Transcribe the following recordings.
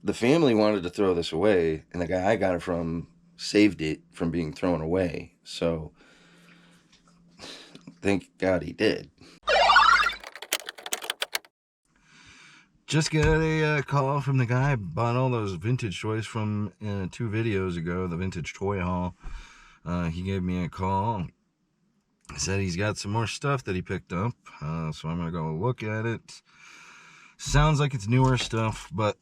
the family wanted to throw this away, and the guy I got it from saved it from being thrown away. So thank God he did. Just got a call from the guy I bought all those vintage toys from 2 videos ago, the vintage toy haul. He gave me a call. He said he's got some more stuff that he picked up, so I'm going to go look at it. Sounds like it's newer stuff, but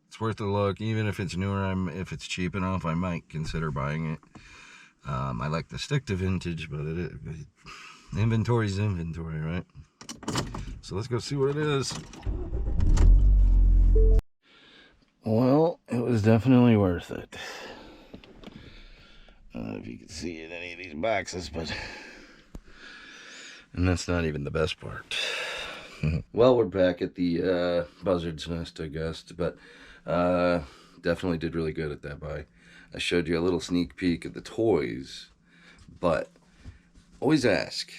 it's worth a look. Even if it's newer, if it's cheap enough, I might consider buying it. I like to stick to vintage, but inventory's inventory, right? So let's go see what it is. Well, it was definitely worth it. I don't know if you can see in any of these boxes, but... And that's not even the best part. Well, we're back at the Buzzard's Nest, I guess, but definitely did really good at that buy. I showed you a little sneak peek at the toys, but always ask.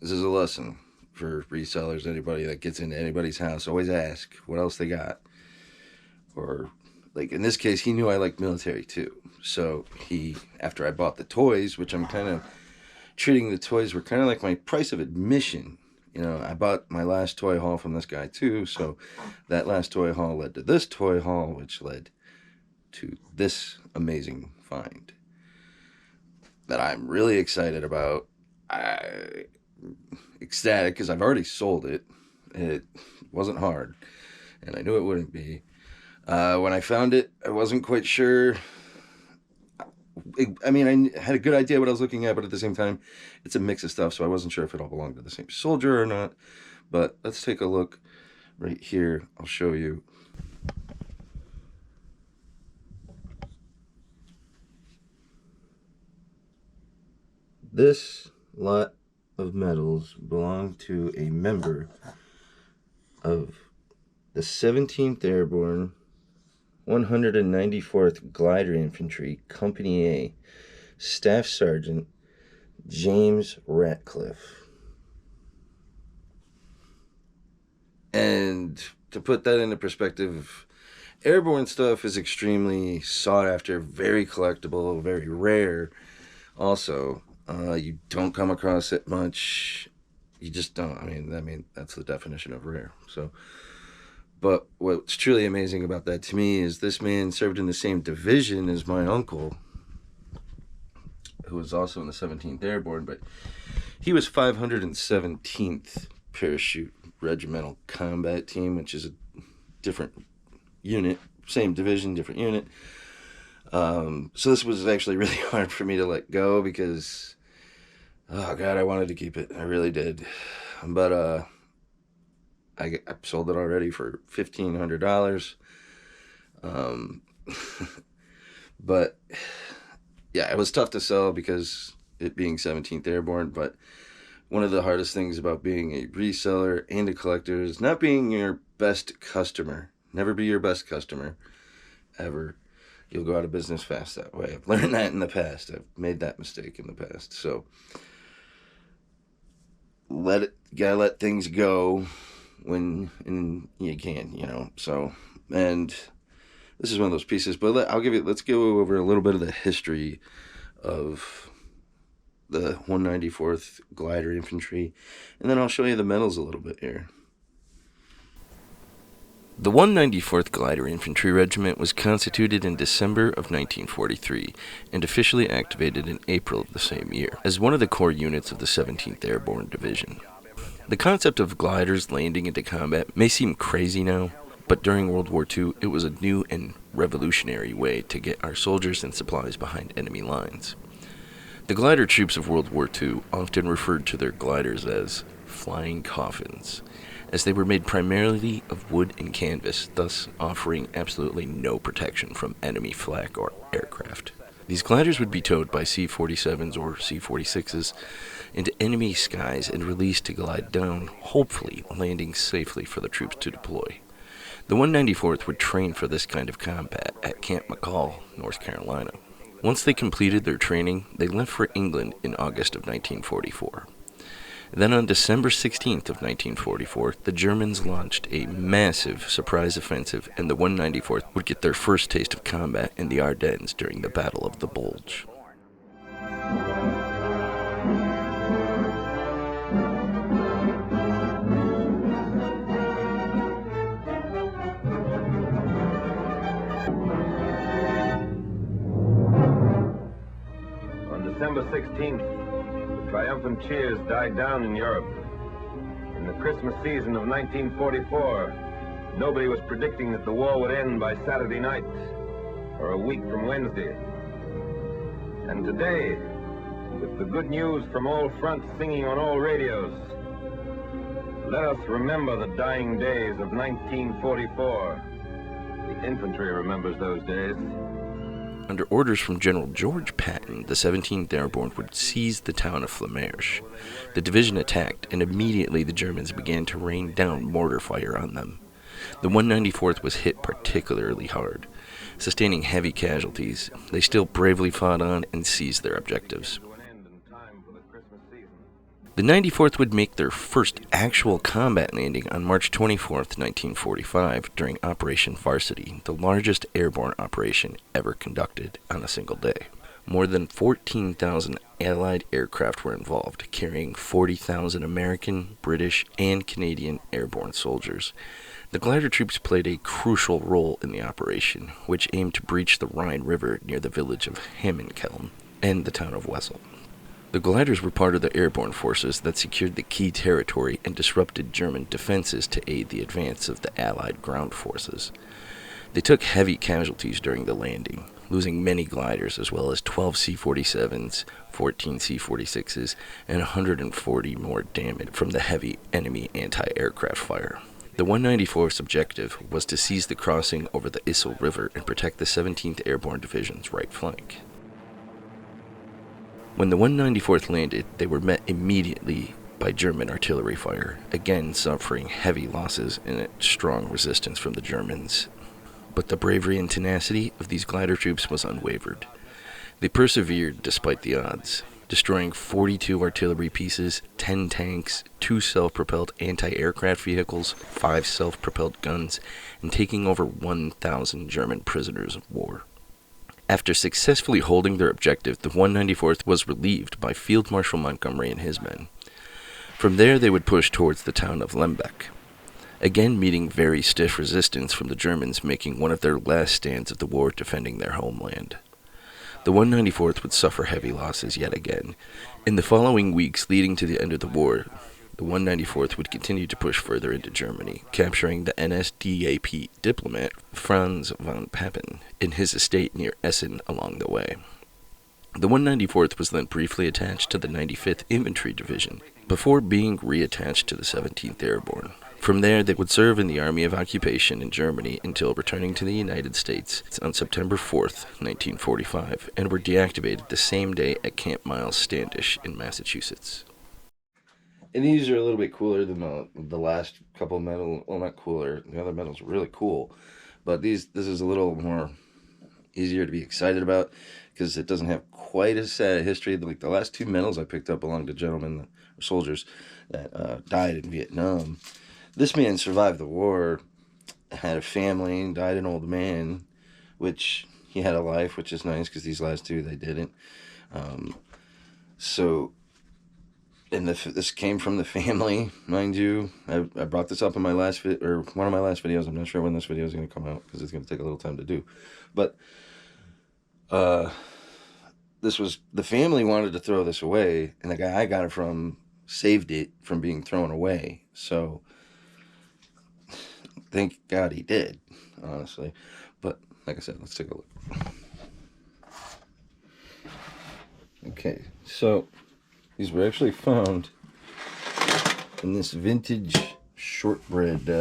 This is a lesson for resellers, anybody that gets into anybody's house. Always ask what else they got. Or, like in this case, he knew I liked military too. So he, after I bought the toys, which I'm kind of treating the toys were kind of like my price of admission. You know, I bought my last toy haul from this guy too. So that last toy haul led to this toy haul, which led to this amazing find that I'm really excited about. Ecstatic because I've already sold it. It wasn't hard, and I knew it wouldn't be. When I found it, I wasn't quite sure. I mean, I had a good idea what I was looking at, but at the same time, it's a mix of stuff, so I wasn't sure if it all belonged to the same soldier or not. But let's take a look right here. I'll show you. This lot of medals belong to a member of the 17th Airborne 194th Glider Infantry, Company A, Staff Sergeant James Ratcliffe. And to put that into perspective, airborne stuff is extremely sought after, very collectible, very rare. Also, you don't come across it much. You just don't. I mean, that's the definition of rare. So, but what's truly amazing about that to me is this man served in the same division as my uncle, who was also in the 17th Airborne, but he was 517th Parachute Regimental Combat Team, which is a different unit, same division, different unit. So this was actually really hard for me to let go because, oh God, I wanted to keep it. I really did. But I sold it already for $1,500. But yeah, it was tough to sell because it being 17th Airborne. But one of the hardest things about being a reseller and a collector is not being your best customer. Never be your best customer, ever. You'll go out of business fast that way. I've learned that in the past. I've made that mistake in the past. So you gotta let things go when you can, you know. So, and this is one of those pieces, but let's go over a little bit of the history of the 194th Glider Infantry, and then I'll show you the medals a little bit here. The 194th Glider Infantry Regiment was constituted in December of 1943 and officially activated in April of the same year as one of the core units of the 17th Airborne Division. The concept of gliders landing into combat may seem crazy now, but during World War II, it was a new and revolutionary way to get our soldiers and supplies behind enemy lines. The glider troops of World War II often referred to their gliders as flying coffins, as they were made primarily of wood and canvas, thus offering absolutely no protection from enemy flak or aircraft. These gliders would be towed by C-47s or C-46s into enemy skies and released to glide down, hopefully landing safely for the troops to deploy. The 194th would train for this kind of combat at Camp McCall, North Carolina. Once they completed their training, they left for England in August of 1944. Then on December 16th of 1944, the Germans launched a massive surprise offensive, and the 194th would get their first taste of combat in the Ardennes during the Battle of the Bulge. On December 16th, the triumphant cheers died down in Europe. In the Christmas season of 1944, nobody was predicting that the war would end by Saturday night, or a week from Wednesday. And today, with the good news from all fronts singing on all radios, let us remember the dying days of 1944. The infantry remembers those days. Under orders from General George Patton, the 17th Airborne would seize the town of Flamersh. The division attacked, and immediately the Germans began to rain down mortar fire on them. The 194th was hit particularly hard. Sustaining heavy casualties, they still bravely fought on and seized their objectives. The 94th would make their first actual combat landing on March 24th, 1945, during Operation Varsity, the largest airborne operation ever conducted on a single day. More than 14,000 Allied aircraft were involved, carrying 40,000 American, British, and Canadian airborne soldiers. The glider troops played a crucial role in the operation, which aimed to breach the Rhine River near the village of Hammenkelm and the town of Wessel. The gliders were part of the airborne forces that secured the key territory and disrupted German defenses to aid the advance of the Allied ground forces. They took heavy casualties during the landing, losing many gliders as well as 12 C-47s, 14 C-46s, and 140 more damage from the heavy enemy anti-aircraft fire. The 194th's objective was to seize the crossing over the Issel River and protect the 17th Airborne Division's right flank. When the 194th landed, they were met immediately by German artillery fire, again suffering heavy losses and a strong resistance from the Germans. But the bravery and tenacity of these glider troops was unwavered. They persevered despite the odds, destroying 42 artillery pieces, 10 tanks, 2 self-propelled anti-aircraft vehicles, 5 self-propelled guns, and taking over 1,000 German prisoners of war. After successfully holding their objective, the 194th was relieved by Field Marshal Montgomery and his men. From there, they would push towards the town of Lembeck, again meeting very stiff resistance from the Germans, making one of their last stands of the war defending their homeland. The 194th would suffer heavy losses yet again. In the following weeks leading to the end of the war, the 194th would continue to push further into Germany, capturing the NSDAP diplomat Franz von Papen in his estate near Essen along the way. The 194th was then briefly attached to the 95th Infantry Division, before being reattached to the 17th Airborne. From there, they would serve in the Army of Occupation in Germany until returning to the United States on September 4th, 1945, and were deactivated the same day at Camp Miles Standish in Massachusetts. And these are a little bit cooler than the last couple medals. Well, not cooler. The other medals are really cool. But this is a little more easier to be excited about because it doesn't have quite as sad a history. Like the last 2 medals I picked up belong to gentlemen or soldiers that died in Vietnam. This man survived the war, had a family, died an old man, which he had a life, which is nice because these last 2, they didn't. And this came from the family, mind you. I brought this up in my last one of my last videos. I'm not sure when this video is going to come out because it's going to take a little time to do. But this was, the family wanted to throw this away, and the guy I got it from saved it from being thrown away. So thank God he did, honestly. But like I said, let's take a look. Okay, so these were actually found in this vintage shortbread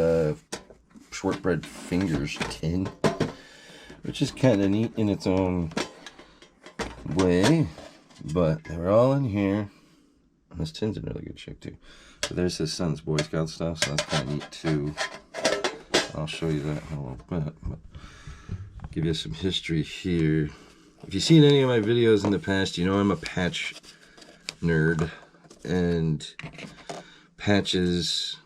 fingers tin, which is kind of neat in its own way. But they were all in here. And this tin's in really good shape too. So there's his son's Boy Scout stuff, so that's kind of neat too. I'll show you that in a little bit, but give you some history here. If you've seen any of my videos in the past, you know I'm a patch nerd, and Patches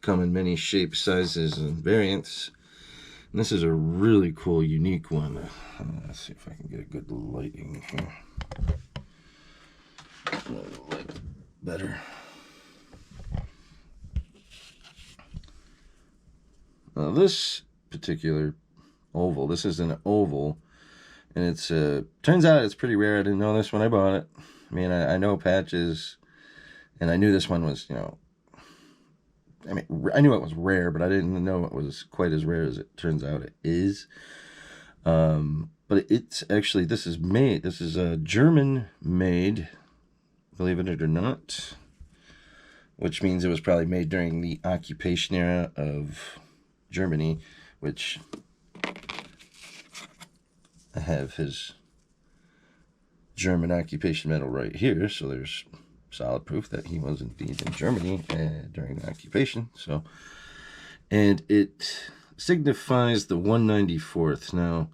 come in many shapes, sizes, and variants. And this is a really cool, unique one. Let's see if I can get a good lighting here. Light better. Now this particular oval, this is an oval, and it's turns out it's pretty rare. I didn't know this when I bought it. I mean, I know patches, and I knew this one was, I mean, I knew it was rare, but I didn't know it was quite as rare as it turns out it is. But it's actually, this is a German made, believe it or not, which means it was probably made during the occupation era of Germany, which I have his German occupation medal right here, so there's solid proof that he was indeed in Germany during the occupation. So, and it signifies the 194th. Now,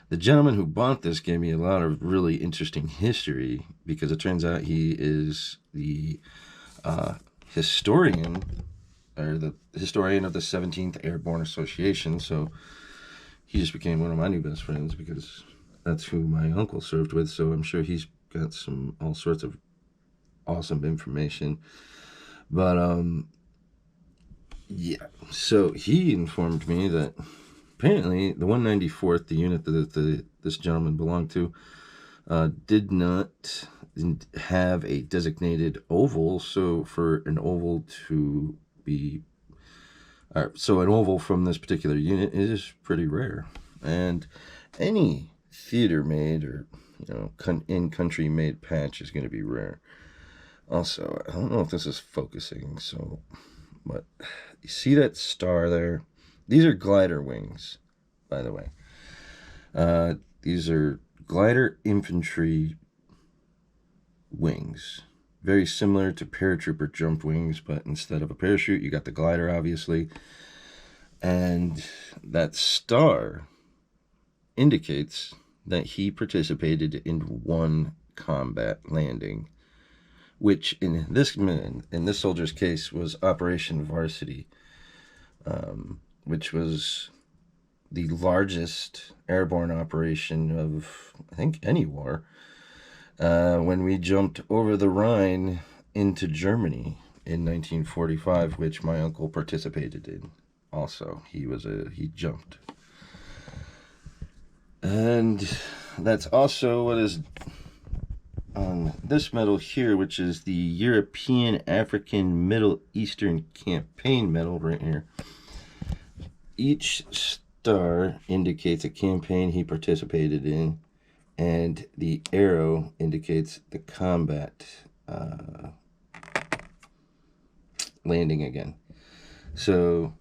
the gentleman who bought this gave me a lot of really interesting history, because it turns out he is the historian, or the historian of the 17th Airborne Association. So he just became one of my new best friends, because that's who my uncle served with. So I'm sure he's got all sorts of awesome information. But yeah, so he informed me that apparently the 194th, the unit that this gentleman belonged to, did not have a designated oval. So for an oval to be, so an oval from this particular unit is pretty rare. And any theater made or in-country made patch is going to be rare. Also, I don't know if this is focusing, so, but you see that star there? These are glider wings, by the way. These are glider infantry wings. Very similar to paratrooper jump wings, but instead of a parachute, you got the glider, obviously. And that star indicates that he participated in one combat landing, which in this soldier's case was Operation Varsity, which was the largest airborne operation of, I think, any war, when we jumped over the Rhine into Germany in 1945, which my uncle participated in. Also, he jumped. And that's also what is on this medal here, which is the European, African, Middle Eastern Campaign medal right here. Each star indicates a campaign he participated in, and the arrow indicates the combat landing again. So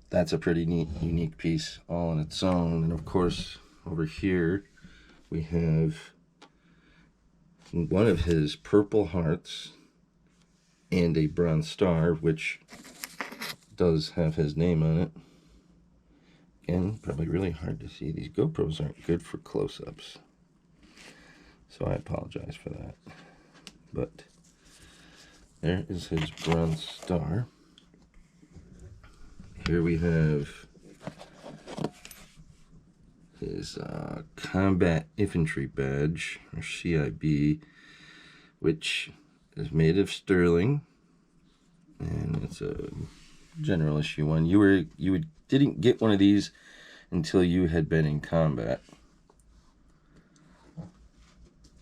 that's a pretty neat, unique piece all on its own. And of course, over here we have one of his Purple Hearts and a Bronze Star, which does have his name on it. Again, probably really hard to see. These GoPros aren't good for close-ups, so I apologize for that. But there is his Bronze Star. Here we have his Combat Infantry Badge, or CIB, which is made of sterling, and it's a general issue one. You didn't get one of these until you had been in combat.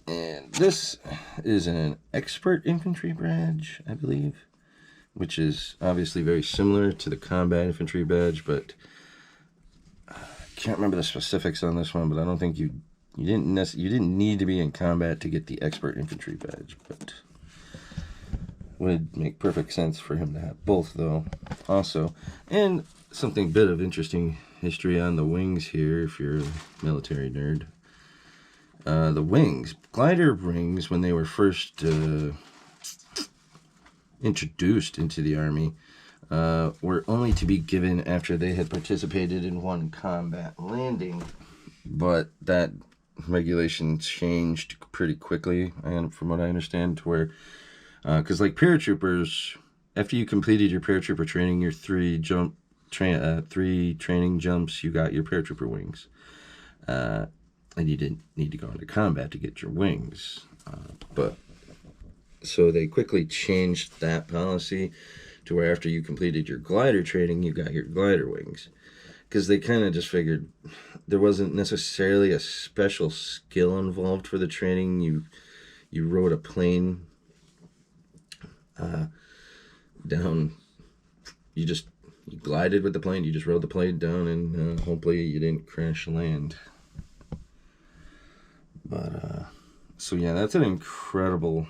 And this is an Expert Infantry Badge, I believe, which is obviously very similar to the Combat Infantry Badge, but I can't remember the specifics on this one. But I don't think you didn't need to be in combat to get the Expert Infantry Badge, but would make perfect sense for him to have both, though, also. And something bit of interesting history on the wings here, if you're a military nerd. The wings, glider wings, when they were first introduced into the Army, were only to be given after they had participated in one combat landing. But that regulation changed pretty quickly, and from what I understand, to where Because like paratroopers, after you completed your paratrooper training, your three training jumps, you got your paratrooper wings. And you didn't need to go into combat to get your wings. But so they quickly changed that policy to where after you completed your glider training, you got your glider wings. Because they kind of just figured there wasn't necessarily a special skill involved for the training. You rode a plane down. You glided with the plane. You just rode the plane down, and hopefully you didn't crash land. But so yeah, that's an incredible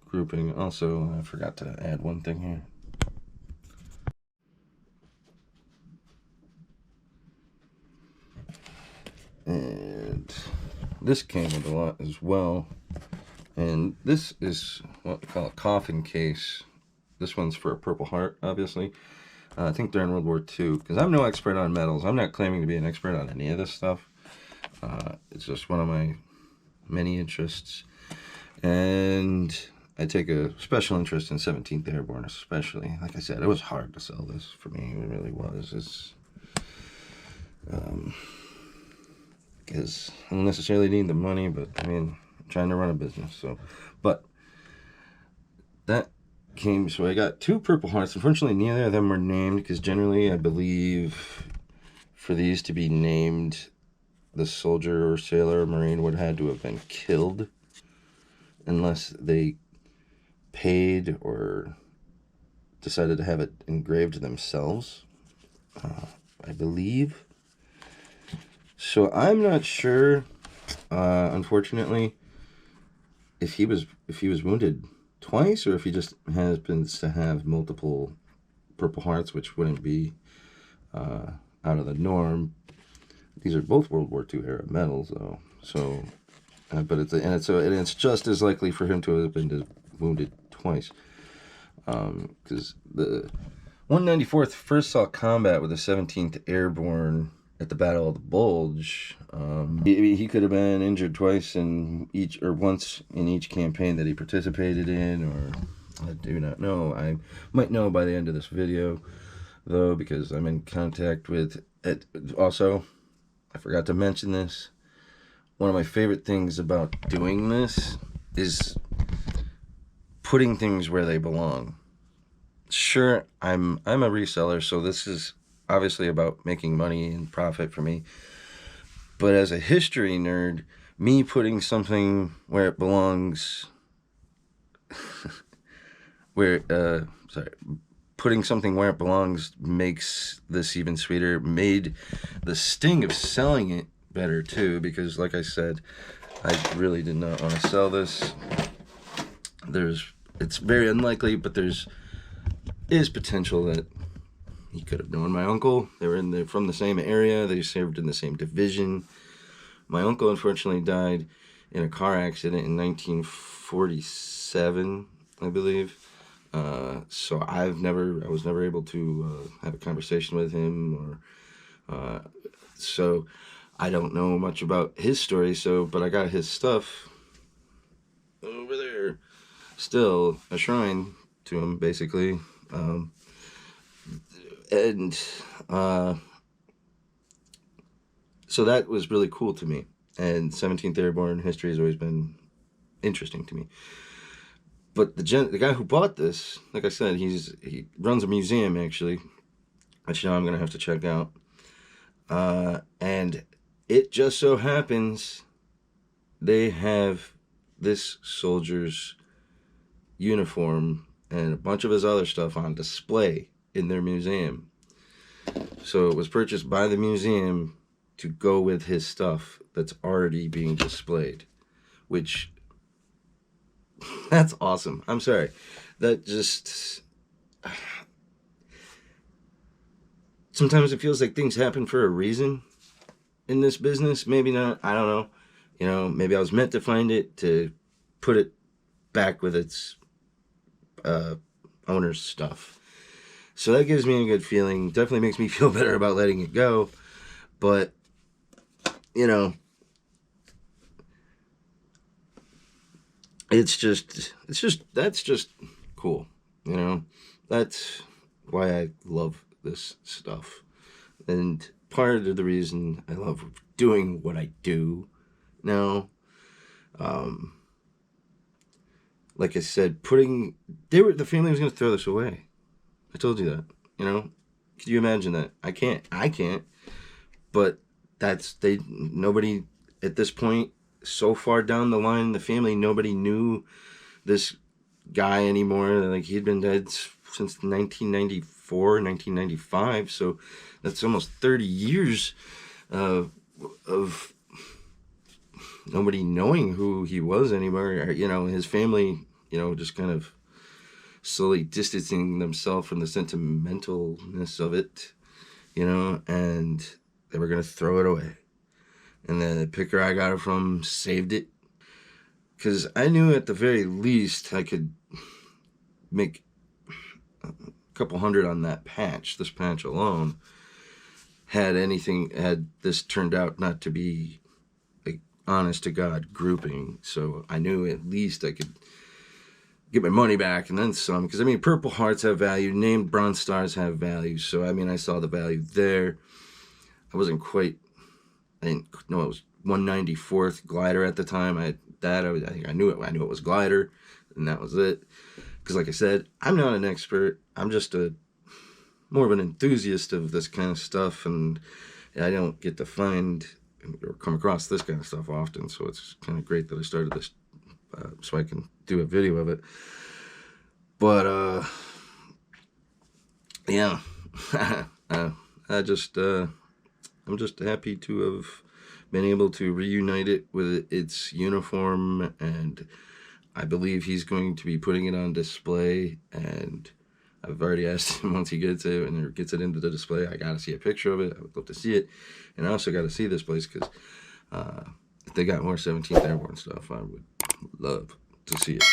grouping. Also, I forgot to add one thing here. And this came with a lot as well. And this is what we call a coffin case. This one's for a Purple Heart, obviously. I think during World War II, because I'm no expert on medals. I'm not claiming to be an expert on any of this stuff. It's just one of my many interests. And I take a special interest in 17th Airborne, especially. Like I said, it was hard to sell this for me. It really was. It's because I don't necessarily need the money, but I mean, I'm trying to run a business. So, but that came. So I got 2 Purple Hearts. Unfortunately, neither of them were named because generally, I believe for these to be named, the soldier or sailor or marine would have had to have been killed, unless they paid or decided to have it engraved themselves. I believe. So I'm not sure, unfortunately, if he was wounded twice or if he just happens to have multiple Purple Hearts, which wouldn't be out of the norm. These are both World War II era medals, though. So, but it's just as likely for him to have been wounded twice, because the 194th first saw combat with the 17th Airborne at the Battle of the Bulge. He could have been injured twice once in each campaign that he participated in, or I do not know. I might know by the end of this video, though, because I'm in contact with it. Also, I forgot to mention this. One of my favorite things about doing this is putting things where they belong. Sure, I'm a reseller, so this is obviously about making money and profit for me. But as a history nerd, me putting something where it belongs, putting something where it belongs makes this even sweeter. Made the sting of selling it better too, because like I said, I really did not want to sell this. It's very unlikely, but is potential that he could have known my uncle. They were from the same area. They served in the same division. My uncle unfortunately died in a car accident in 1947, I believe. So I was never able to have a conversation with him, or so I don't know much about his story. But I got his stuff over there, still a shrine to him, basically. So that was really cool to me. And 17th Airborne history has always been interesting to me. But the guy who bought this, like I said, he runs a museum, actually, which now I'm going to have to check out. And it just so happens they have this soldier's uniform and a bunch of his other stuff on display in their museum. So it was purchased by the museum to go with his stuff that's already being displayed, which, that's awesome. I'm sorry. That just, sometimes it feels like things happen for a reason in this business. Maybe not, I don't know. Maybe I was meant to find it, to put it back with its owner's stuff. So that gives me a good feeling. Definitely makes me feel better about letting it go. But, that's just cool, you know. That's why I love this stuff, and part of the reason I love doing what I do now. Um, like I said, the family was gonna throw this away. I told you that, you know. Can you imagine that? I can't. But nobody at this point, so far down the line in the family, nobody knew this guy anymore. Like, he'd been dead since 1994, 1995. So that's almost 30 years of nobody knowing who he was anymore. You know, his family, you know, just kind of slowly distancing themselves from the sentimentalness of it, you know, and they were going to throw it away. And then the picker I got it from saved it, because I knew at the very least I could make a couple hundred on that patch. This patch alone, had this turned out not to be like honest to God grouping. So I knew at least I could get my money back and then some, because I mean, Purple Hearts have value, named Bronze Stars have value. So I mean, I saw the value there. I didn't know it was 194th glider at the time. I knew it was glider, and that was it. Because like I said, I'm not an expert. I'm just more of an enthusiast of this kind of stuff, and I don't get to find or come across this kind of stuff often. So it's kind of great that I started this, so I can do a video of it. But yeah, I'm just happy to have been able to reunite it with its uniform, and I believe he's going to be putting it on display. And I've already asked him, once he gets it and gets it into the display, I got to see a picture of it. I would love to see it, and I also got to see this place, because if they got more 17th Airborne stuff, I would love to see it.